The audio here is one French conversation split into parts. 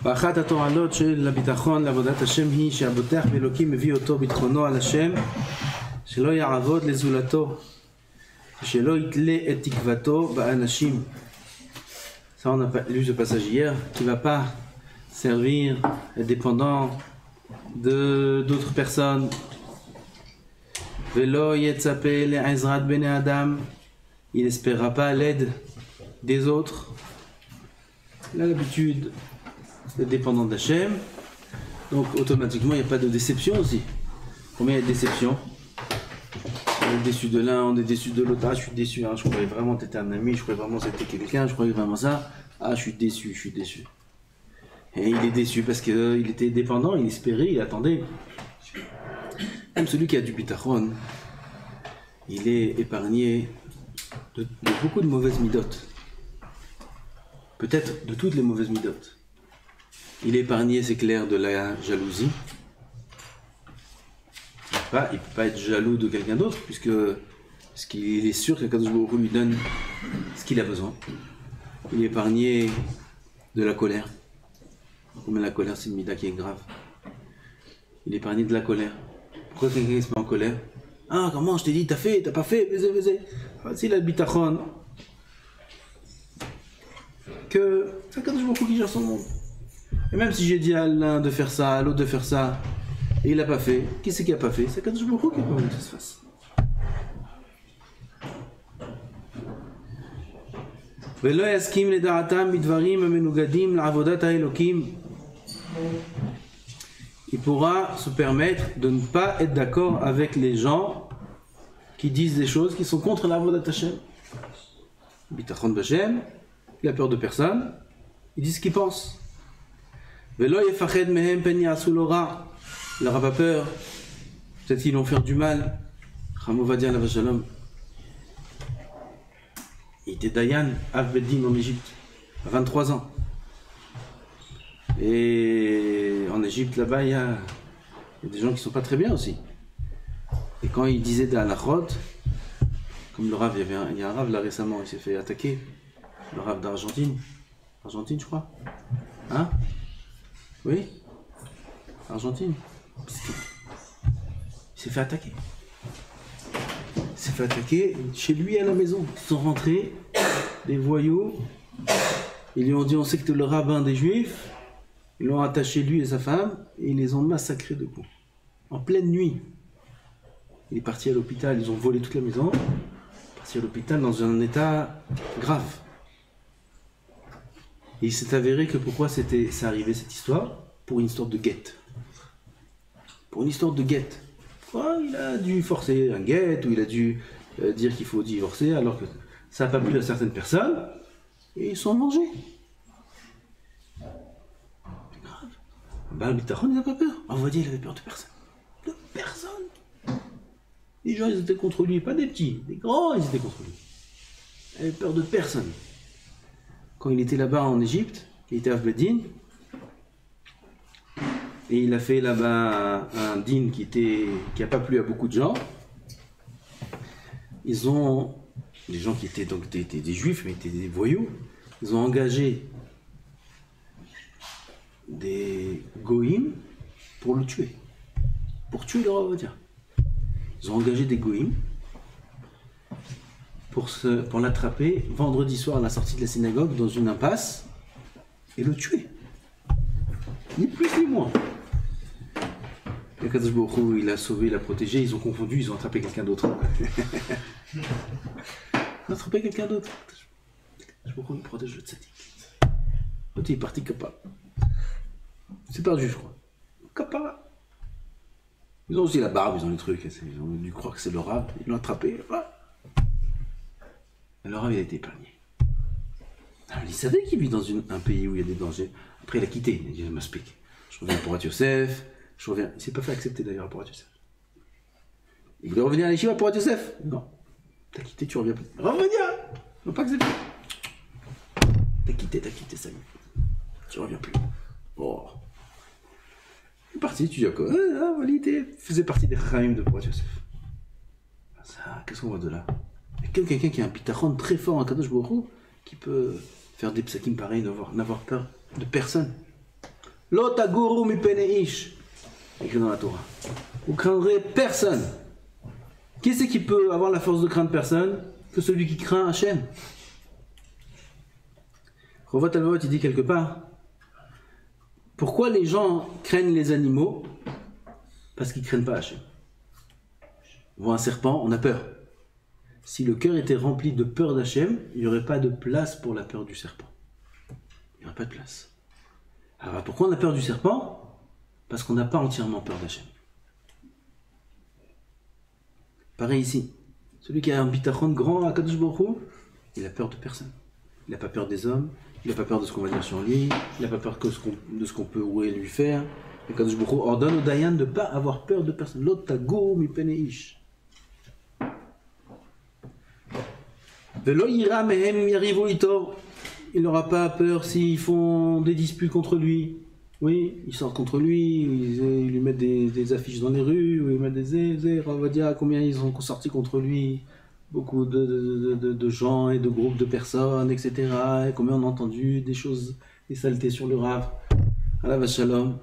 ואחת התועלות של הביטחון לעבודת השם היא שהבוטח באלוקים מביא אותו ביטחונו על השם, שלא יעבוד לזולתו, שלא יתלה את תקוותו באנשים. Ça on a lu ce passage hier, qui ne va pas servir, être dépendant d'autres personnes. Velo yetzape le'ezrat bene adam, il n'espérera pas l'aide des autres. Il a l'habitude d'être dépendant d'Hachem, donc automatiquement il n'y a pas de déception aussi. Combien il y a de déception? On est déçu de l'un, on est déçu de l'autre. Ah, je suis déçu, hein, je croyais vraiment que tu étais un ami, je croyais vraiment que c'était quelqu'un, je croyais vraiment ça. Ah, je suis déçu, je suis déçu. Et il est déçu parce qu'il était dépendant, il espérait, il attendait. Même celui qui a du bitachon, il est épargné de beaucoup de mauvaises midotes. Peut-être de toutes les mauvaises midotes. Il est épargné, c'est clair, de la jalousie. Il ne peut pas être jaloux de quelqu'un d'autre, parce qu'il est sûr que Kadosh Baruch Hu lui donne ce qu'il a besoin. Il est épargné de la colère. Comme la colère, c'est une mida qui est grave. Il est épargné de la colère. Pourquoi quelqu'un se met en colère? Ah, comment je t'ai dit, t'as fait, t'as pas fait, s'il a le bitachon, que c'est Kadosh Baruch Hu qui gère son monde. Et même si j'ai dit à l'un de faire ça, à l'autre de faire ça, et il n'a pas fait, qui c'est qui n'a pas fait? C'est Kadosh Baruch Hu qui a pas voulu que ça se fasse. ולא יסכים לדעתם בדברים המנוגדים לעבודת האלוקים. Il pourra se permettre de ne pas être d'accord avec les gens qui disent des choses qui sont contre l'avodat Hashem. Bitachon b'Hashem, il a peur de personne, il dit ce qu'il pense. ולא יפחד מהם פן יעשו לו רע. Il n'aura pas peur, peut-être qu'ils vont faire du mal. Chacham Ovadia Alav Shalom, il était Dayan, Av Beddin en Égypte, à 23 ans. Et en Égypte, là-bas, il y a des gens qui ne sont pas très bien aussi. Et quand il disait des halachot, comme le Rav, il y a un Rav là récemment, il s'est fait attaquer, le Rav d'Argentine. Argentine, je crois. Hein? Oui? Argentine. Il s'est fait attaquer. Il s'est fait attaquer chez lui à la maison. Ils sont rentrés, des voyous. Ils lui ont dit, on sait que tu es le rabbin des Juifs. Ils l'ont attaché lui et sa femme et ils les ont massacrés de coups. En pleine nuit. Il est parti à l'hôpital, ils ont volé toute la maison. Il est parti à l'hôpital dans un état grave. Et il s'est avéré que pourquoi c'est arrivé cette histoire? Pour une histoire de guette. Pour une histoire de guette. Il a dû forcer un guette, ou il a dû dire qu'il faut divorcer, alors que ça n'a pas plu à certaines personnes, et ils sont mangés. C'est grave. Le bitachon, il n'a pas peur. On va dire, il avait peur de personne. De personne. Les gens, ils étaient contre lui, pas des petits, des grands, ils étaient contre lui. Il avait peur de personne. Quand il était là-bas en Égypte, il était à Av Beddin, et il a fait là-bas un din qui n'a pas plu à beaucoup de gens. Les gens qui étaient donc des juifs, mais étaient des voyous, ils ont engagé des goïms pour le tuer. Pour tuer le Rav Ovadia. Ils ont engagé des goïms pour l'attraper vendredi soir à la sortie de la synagogue dans une impasse et le tuer. Ni plus ni moins. Et Kadosh Baruch Hu, il a sauvé, il a protégé, ils ont confondu, ils ont attrapé quelqu'un d'autre. Ils ont attrapé quelqu'un d'autre. Kadosh Baruch Hu, il protège le tzaddik. L'autre, il est parti kappa. C'est perdu, je crois. Kappa. Ils ont aussi la barbe, ils ont les trucs, ils ont dû croire que c'est le Rav, ils l'ont attrapé. Et le Rav, il a été épargné. Alors, il savait qu'il vit dans un pays où il y a des dangers. Après, il a quitté, il a dit, je m'explique. Je reviens pour Yosef. Je reviens. Il ne s'est pas fait accepter d'ailleurs pour Yosef. Il voulait revenir à l'Yeshiva pour Yosef. Non. T'as quitté, tu reviens plus. Revenir. Ils n'ont pas accepté. T'as quitté, ça y est. Tu reviens plus. Oh. Il est parti, tu dis à quoi? Il faisait partie des Chaim de Porat Yosef. Ça, qu'est-ce qu'on voit de là? Il y a quelqu'un qui a un bitachon très fort en Kadosh Baruch Hu qui peut faire des psakim pareils, n'avoir peur de personne. Lo taguru mipene ish. Écrit dans la Torah. Vous craindrez personne. Qui c'est qui peut avoir la force de craindre personne que celui qui craint Hachem? Rovat Alvavot, il dit quelque part, pourquoi les gens craignent les animaux? Parce qu'ils ne craignent pas Hachem. On voit un serpent, on a peur. Si le cœur était rempli de peur d'Hachem, il n'y aurait pas de place pour la peur du serpent. Il n'y aurait pas de place. Alors pourquoi on a peur du serpent? Parce qu'on n'a pas entièrement peur d'Hachem. Pareil ici. Celui qui a un bitachon grand à Kadosh Baruch Hu, il a peur de personne. Il n'a pas peur des hommes, il n'a pas peur de ce qu'on va dire sur lui, il n'a pas peur de ce qu'on peut lui faire. Et Kadosh Baruch Hu ordonne au Dayan de ne pas avoir peur de personne. L'autre tago mi peneish. Velo ira mehem yarivu ito. Il n'aura pas peur s'ils font des disputes contre lui. Oui, ils sortent contre lui, ils lui mettent des affiches dans les rues, ou ils mettent on va dire combien ils ont sorti contre lui, beaucoup de gens et de groupes de personnes, etc. Et combien on a entendu des choses, des saletés sur le Rav. Allah va shalom.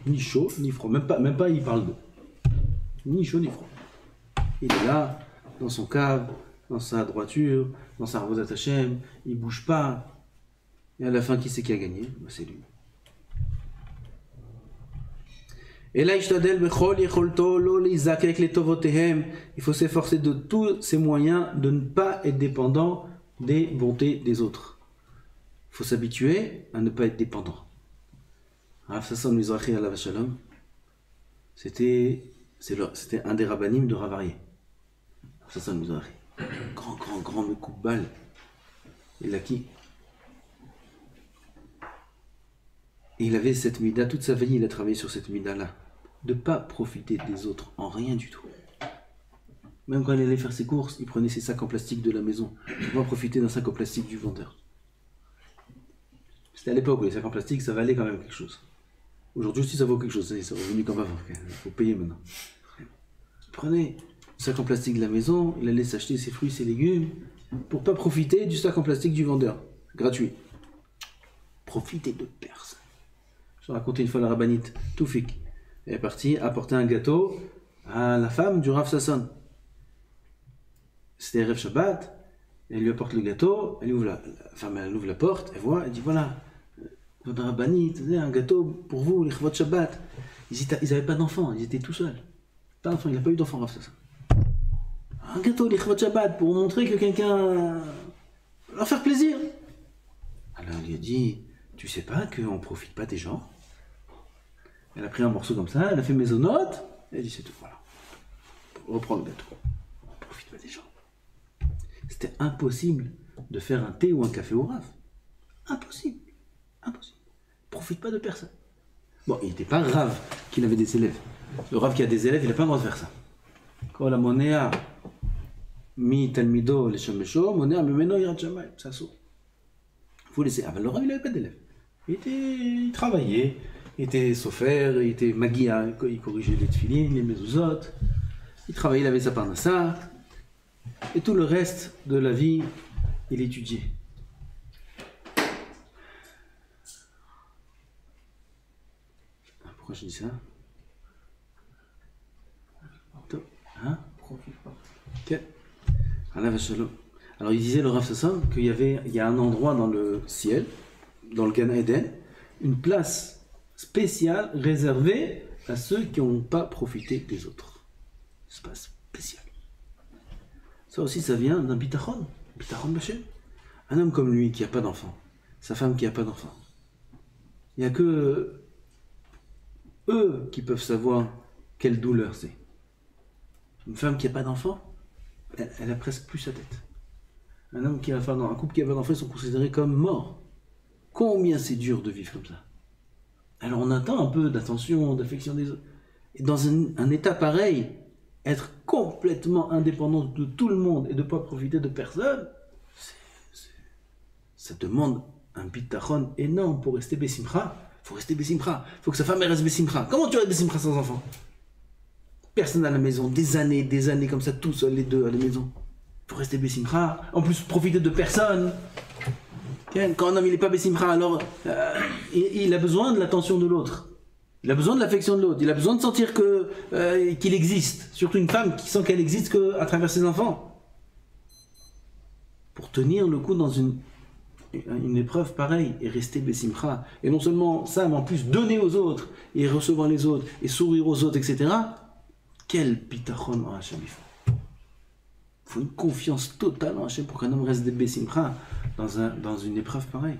Ni chaud, ni froid, même pas il parle d'eau. Ni chaud, ni froid. Il est là, dans son cave, dans sa droiture, dans sa Ravozat Hashem, il bouge pas. Et à la fin, qui c'est qui a gagné? C'est lui. Et là, il faut s'efforcer de tous ses moyens de ne pas être dépendant des bontés des autres. Il faut s'habituer à ne pas être dépendant. Rav Sasson Mizrahi alav shalom, c'était un des rabbanim de Rav Aryeh. Rav Sasson Mizrahi, grand mekoubal. Il a qui? Et il avait cette mida, toute sa vie il a travaillé sur cette mida-là, de ne pas profiter des autres en rien du tout. Même quand il allait faire ses courses, il prenait ses sacs en plastique de la maison, il ne pas profiter d'un sac en plastique du vendeur. C'était à l'époque où les sacs en plastique ça valait quand même quelque chose. Aujourd'hui aussi ça vaut quelque chose, c'est revenu comme avant, il faut payer maintenant. Il prenait le sac en plastique de la maison, il allait s'acheter ses fruits, ses légumes, pour ne pas profiter du sac en plastique du vendeur, gratuit. Profiter de personne. Je racontais une fois la rabbinite Toufik. Elle est partie apporter un gâteau à la femme du Rav Sasson. C'était Erev Shabbat. Elle lui apporte le gâteau. Elle ouvre elle ouvre la porte. Elle voit. Elle dit voilà, votre rabbinite, un gâteau pour vous, les Chvot Shabbat. Ils n'avaient pas d'enfants. Ils étaient tout seuls. Pas d'enfants. Il n'a pas eu d'enfant Rav Sasson. Un gâteau, les Chvot Shabbat, pour montrer que quelqu'un leur faire plaisir. Alors elle lui a dit tu sais pas qu'on ne profite pas des gens? Elle a pris un morceau comme ça, elle a fait maisonnote, elle a dit c'est tout, voilà. Pour reprendre le gâteau. On ne profite pas des gens. C'était impossible de faire un thé ou un café au Rav. Impossible. Impossible. Profite pas de personne. Bon, il n'était pas Rav qu'il avait des élèves. Le Rav qui a des élèves, il n'a pas le droit de faire ça. Quand la monnaie mi talmido le shamesho, monnaie mimeno yirat shamayim, ça saute. Il faut laisser. Ah ben le Rav, il n'avait pas d'élèves. Il travaillait, il était sofer, il était magia, il corrigeait les tefilines, les mezuzot, il travaillait, il avait sa parnassa, et tout le reste de la vie, il étudiait. Pourquoi je dis ça? Hein? Ok. Alors il disait le Rav Sasson qu'il y a un endroit dans le ciel, dans le Gan Eden, une place spéciale réservée à ceux qui n'ont pas profité des autres. Espace spécial. Ça aussi, ça vient d'un bitachon b'Hashem. Un homme comme lui qui n'a pas d'enfant, sa femme qui n'a pas d'enfant. Il n'y a que eux qui peuvent savoir quelle douleur c'est. Une femme qui n'a pas d'enfant, elle a presque plus sa tête. Un homme qui a un couple qui n'a pas d'enfant, ils sont considérés comme morts. Combien c'est dur de vivre comme ça. Alors on attend un peu d'attention, d'affection des autres. Et dans un état pareil, être complètement indépendant de tout le monde et de ne pas profiter de personne, ça demande un bitachon énorme pour rester bessimcha. Il faut rester bessimcha. Il faut que sa femme reste bessimcha. Comment tu restes bessimcha sans enfant? Personne à la maison, des années comme ça, tout seul les deux à la maison. Il faut rester bessimcha. En plus, profiter de personne. Quand un homme il n'est pas Bessimcha, alors il a besoin de l'attention de l'autre. Il a besoin de l'affection de l'autre. Il a besoin de sentir qu'il existe. Surtout une femme qui sent qu'elle existe qu'à travers ses enfants. Pour tenir le coup dans une épreuve pareille et rester Bessimcha. Et non seulement ça, mais en plus donner aux autres et recevoir les autres et sourire aux autres, etc. Quel bitachon en Hachem il faut. Il faut une confiance totale en Hachem pour qu'un homme reste Bessimcha dans une épreuve pareille.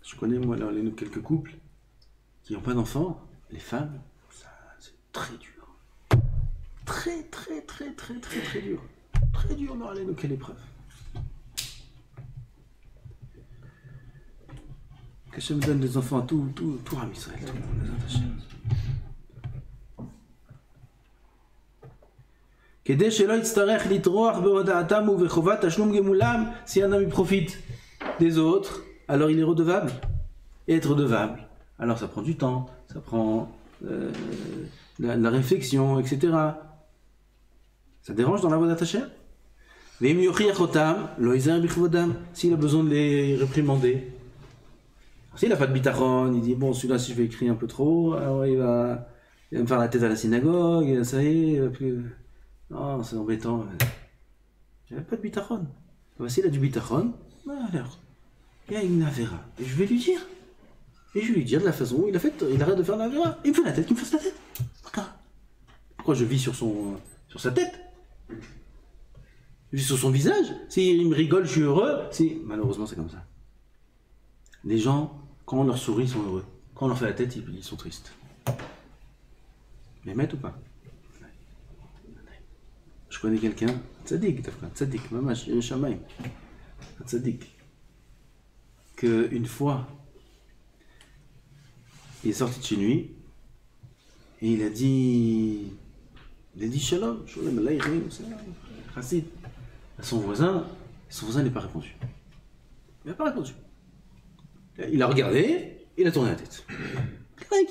Je connais moi là, quelques couples qui n'ont pas d'enfants. Les femmes, c'est très dur. Très dur. Très dur dans aller quelle épreuve. Que Hachem donne des enfants à tout Ram Israël, tout le monde, Hachem. Si un homme profite des autres, alors il est redevable. Et être redevable, alors ça prend du temps, ça prend la réflexion, etc. Ça dérange dans la voie d'Hachem. S'il a besoin de les réprimander, s'il n'a pas de bitachon, il dit bon, celui-là, si je vais écrire un peu trop, alors il va me faire la tête à la synagogue, et ça y est, il va plus. Non, c'est embêtant. Il n'a pas de bitachon. S'il a du bitachon, alors, il y a une avéra. Et je vais lui dire. Et je vais lui dire de la façon où il arrête de faire l'avéra. Il me fait la tête, qu'il me fasse la tête. Pourquoi je vis sur sa tête? Je vis sur son visage. S'il me rigole, je suis heureux. Malheureusement, c'est comme ça. Les gens, quand on leur sourit, ils sont heureux. Quand on leur fait la tête, ils sont tristes. Les mettent ou pas? Je connais quelqu'un, tzadik, mamash, Yerushalayim, un tzadik, qu'une fois, il est sorti de chez lui, et il a dit shalom, shalom aleichem, chassid, à son voisin n'a pas répondu. Il n'a pas répondu. Il a regardé, il a tourné la tête.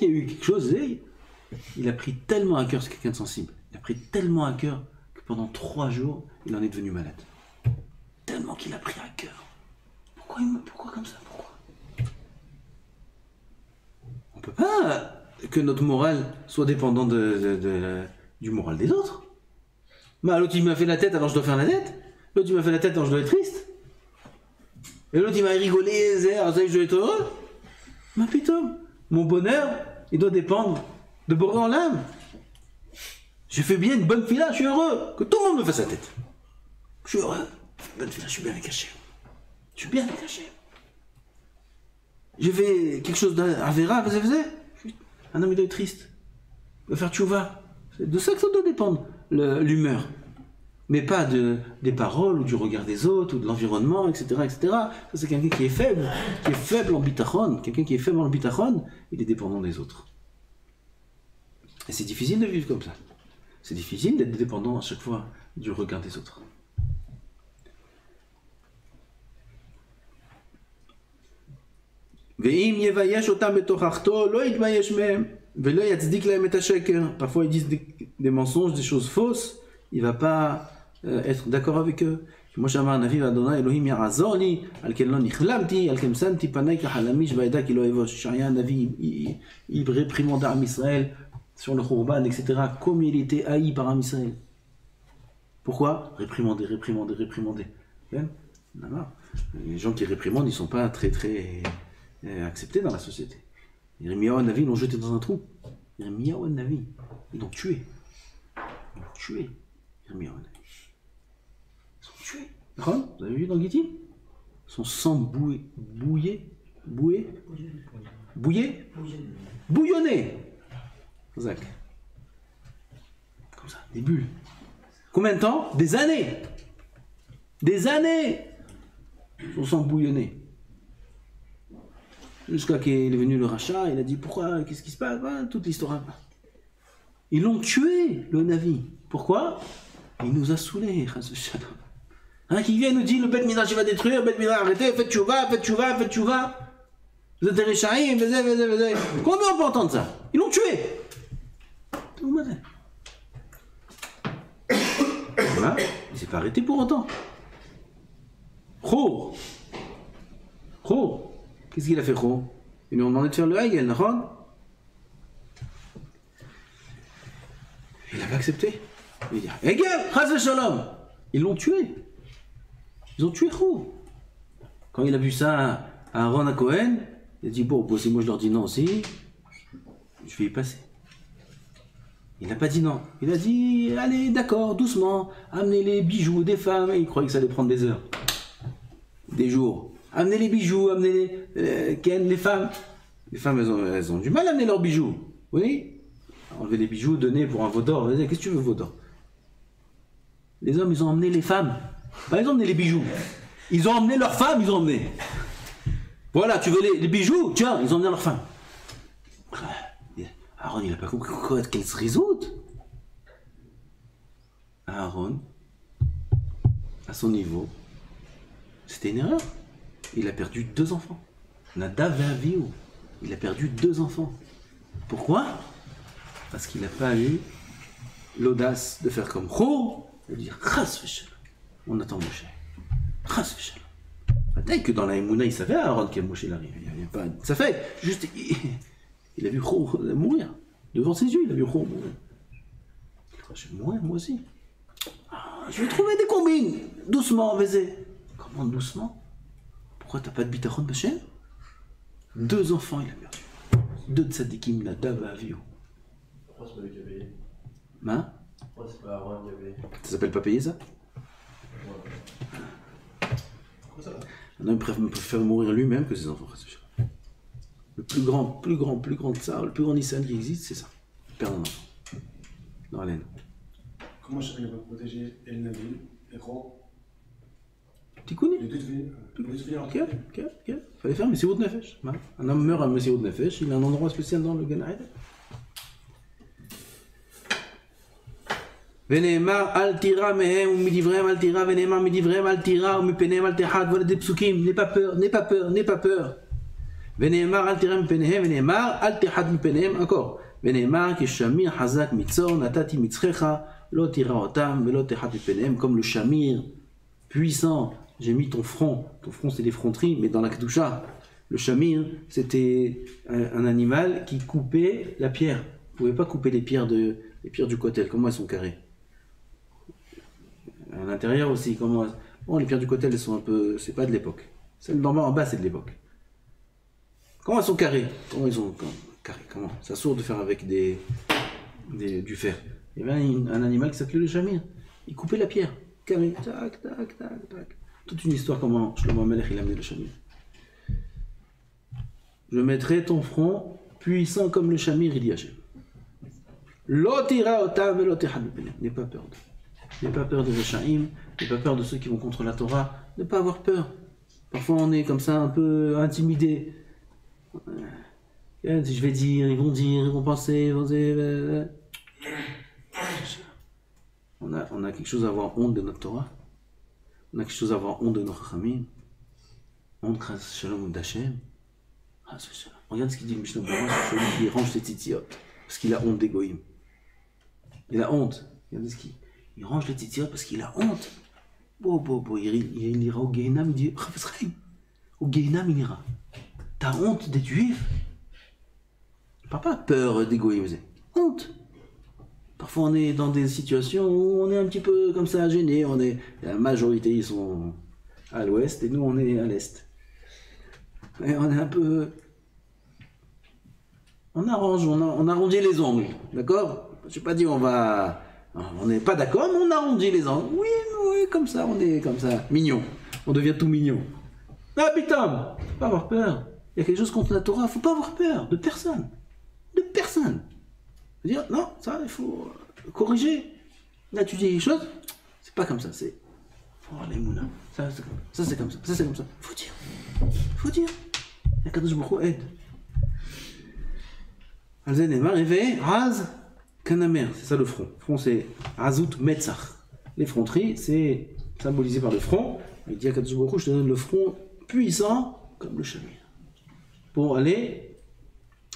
Il y a eu quelque chose, et il a pris tellement à cœur, c'est quelqu'un de sensible, il a pris tellement à cœur, pendant 3 jours, il en est devenu malade. Tellement qu'il a pris à cœur. Pourquoi comme ça? Pourquoi? On ne peut pas que notre morale soit dépendante du moral des autres. Mais l'autre il m'a fait la tête, alors je dois faire la tête. L'autre il m'a fait la tête, alors je dois être triste. Et l'autre il m'a rigolé, alors ça je dois être heureux. Mais putain, mon bonheur, il doit dépendre de Boré en l'âme. Je fais bien une bonne fila, je suis heureux. Que tout le monde me fasse la tête. Je suis heureux. Bonne fila, je suis bien avec Hachem. Je suis bien avec Hachem. J'ai fait quelque chose d'Avera, un homme il doit être triste. Il doit faire tchouva. C'est de ça que ça doit dépendre, l'humeur. Mais pas des paroles ou du regard des autres ou de l'environnement, etc. etc. Ça c'est quelqu'un qui est faible en bitachon. Quelqu'un qui est faible en bitachon, il est dépendant des autres. Et c'est difficile de vivre comme ça. C'est difficile d'être dépendant à chaque fois du regard des autres. Parfois ils disent des mensonges, des choses fausses. Il ne va pas être d'accord avec eux. Moi j'ai un avis Adonai Elohim yarazorli alken lo nichlamti alken samti panay kahalamish vaida kilo evosh. J'ai un avis, il réprimande Am Israël sur le Khurban, etc., comme il était haï par Am Israël. Pourquoi? Réprimander. Les gens qui réprimandent, ils ne sont pas très acceptés dans la société. Yirmiyahu Hanavi, ils l'ont jeté dans un trou. Yirmiyahu Hanavi, ils l'ont tué. Yirmiyahu Hanavi. Ils sont tués. D'accord? Vous avez vu dans Gittin? Son sang bouillonné. Zach. Comme ça, des bulles. Combien de temps? Des années. Son sang bouillonné. Jusqu'à qu'il est venu le rachat, il a dit pourquoi, qu'est-ce qui se passe? Toute l'histoire. Ils l'ont tué, le Navi. Pourquoi? Il nous a saoulés. Qui vient nous dire le Beth Midrash va détruire, le Beth Midrash arrêtez, faites tchouva. Vous êtes des Réchaïm, combien on peut entendre ça? Ils l'ont tué. Voilà, il ne s'est pas arrêté pour autant. Cho. Qu'est-ce qu'il a fait Cho? Ils lui ont demandé de faire le Hegel, non? Il n'a pas accepté. Il dit Hegel, Chas Shalom. Ils l'ont tué. Ils ont tué Cho. Quand il a vu ça à Aaron à Cohen, il a dit bon, si moi je leur dis non aussi, je vais y passer. Il n'a pas dit non. Il a dit allez, d'accord, doucement, amenez les bijoux des femmes. Et il croyait que ça allait prendre des heures, des jours. Amenez les bijoux, amenez les femmes. Les femmes, elles ont du mal à amener leurs bijoux. Oui. Enlever les bijoux, donner pour un veau d'or. Qu'est-ce que tu veux, veau d'or? Les hommes, ils ont emmené les femmes. Pas ils ont emmené les bijoux. Ils ont emmené leurs femmes, ils ont emmené. Voilà, tu veux les bijoux? Tiens, ils ont emmené leurs femmes. Aaron, il n'a pas compris qu'elle se résout. Aaron, à son niveau, c'était une erreur. Il a perdu 2 enfants. Nadav et Avihu. Il a perdu 2 enfants. Pourquoi? Parce qu'il n'a pas eu l'audace de faire comme Cho, de dire Chas v'shalom. On attend Moshe. Chas v'shalom. Peut-être que dans la Emouna, il savait Aaron qu'il y a Moshe l'arrive. Il n'y avait pas. Ça fait juste. Il a vu Cho mourir. Devant ses yeux, il a vu Cho mourir. Je vais mourir moi aussi. Je vais trouver des combines. Doucement, Vézé. Comment doucement? Pourquoi t'as pas de bitachon Bachem? 2 enfants, il a perdu. 2 tzadikim, Nadav et Avihu. Pourquoi c'est pas lui qui a payé? Hein? Pourquoi c'est pas Aaron qui a payé? Ça s'appelle pas payer ça? Ouais. Pourquoi ça? Un homme préfère mourir lui-même que ses enfants. Le plus grand tsar, le plus grand Nissan qui existe, c'est ça. Perdre un enfant. Dans la laine. Comment chacun va protéger El Nabil et Ro? Tu connais? Les deux devaient Ok. Fallait faire Messirut Nefesh. Un homme meurt à Messirut Nefesh, il a un endroit spécial dans le Gan Eden. ונאמר אל תירא מהם ומדבריהם אל תירא ונאמר מדבריהם אל תירא ומפניהם אל תחת. Voilà des psukim, n'aie pas peur. ונאמר אל תירא מפניהם ונאמר אל תחת מפניהם. encore. ונאמר כשמיר חזק מצור נתתי מצחך לא תירא אותם ולא תחת מפניהם. Comme le shamir puissant, j'ai mis ton front c'est l'effronterie, mais dans la Kedusha, le shamir c'était un animal qui coupait la pierre. Vous ne pouvez pas couper les pierres du kotel, comment elles sont carrées. À l'intérieur aussi, comment... Bon, les pierres du kotel, elles sont un peu... C'est pas de l'époque. Celles d'en bas, en bas, c'est de l'époque. Comment elles sont carrées? Comment ils sont carrées? Comment? Ça sourd de faire avec du fer. Il y avait un animal qui s'appelait le shamir. Il coupait la pierre. Carré. Tac. Toute une histoire comment Shlomo Melech il a amené le shamir. Je mettrai ton front puissant comme le shamir, il dit Hachem. N'aie pas peur d'eux. N'aie pas peur des Rechaïm, n'aie pas peur de ceux qui vont contre la Torah, ne pas avoir peur. Parfois on est comme ça un peu intimidé. Je vais dire, ils vont penser, On a quelque chose à avoir honte de notre Torah. On a quelque chose à avoir honte de nos Chachamim. Honte grâce Shalom d'Hachem. Regarde ce qu'il dit le Mishnah Berurah sur celui qui range ses tzitziot. Parce qu'il a honte des goïms. Il a honte. Regardez ce qu'il... Il range les tzitziot parce qu'il a honte. Il ira au Gehinam, il dit au Gehinam il ira. T'as honte d'être juif? Pas peur des goïms, honte. Parfois on est dans des situations où on est un petit peu comme ça gêné. La majorité ils sont à l'ouest et nous on est à l'est. Et on est un peu... On arrondit les ongles, d'accord? Je n'ai pas dit on n'est pas d'accord, mais on arrondit les angles. Oui, comme ça, on est comme ça, mignon. On devient tout mignon. Ah putain, faut pas avoir peur. Il y a quelque chose contre la Torah, faut pas avoir peur de personne. De personne. Dire non, ça, il faut corriger. Là, tu dis quelque chose, c'est pas comme ça, c'est... Oh, les moulins. Ça, c'est comme ça. Faut dire. Il y a Kadosh Baruch Hu aide. C'est ça le front. Le front c'est Azut Metzach. L'effronterie, c'est symbolisé par le front. Il dit à Kadosh Baruch Hu, je te donne le front puissant comme le shamir. Pour aller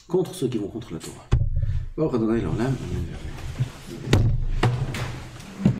contre ceux qui vont contre la Torah.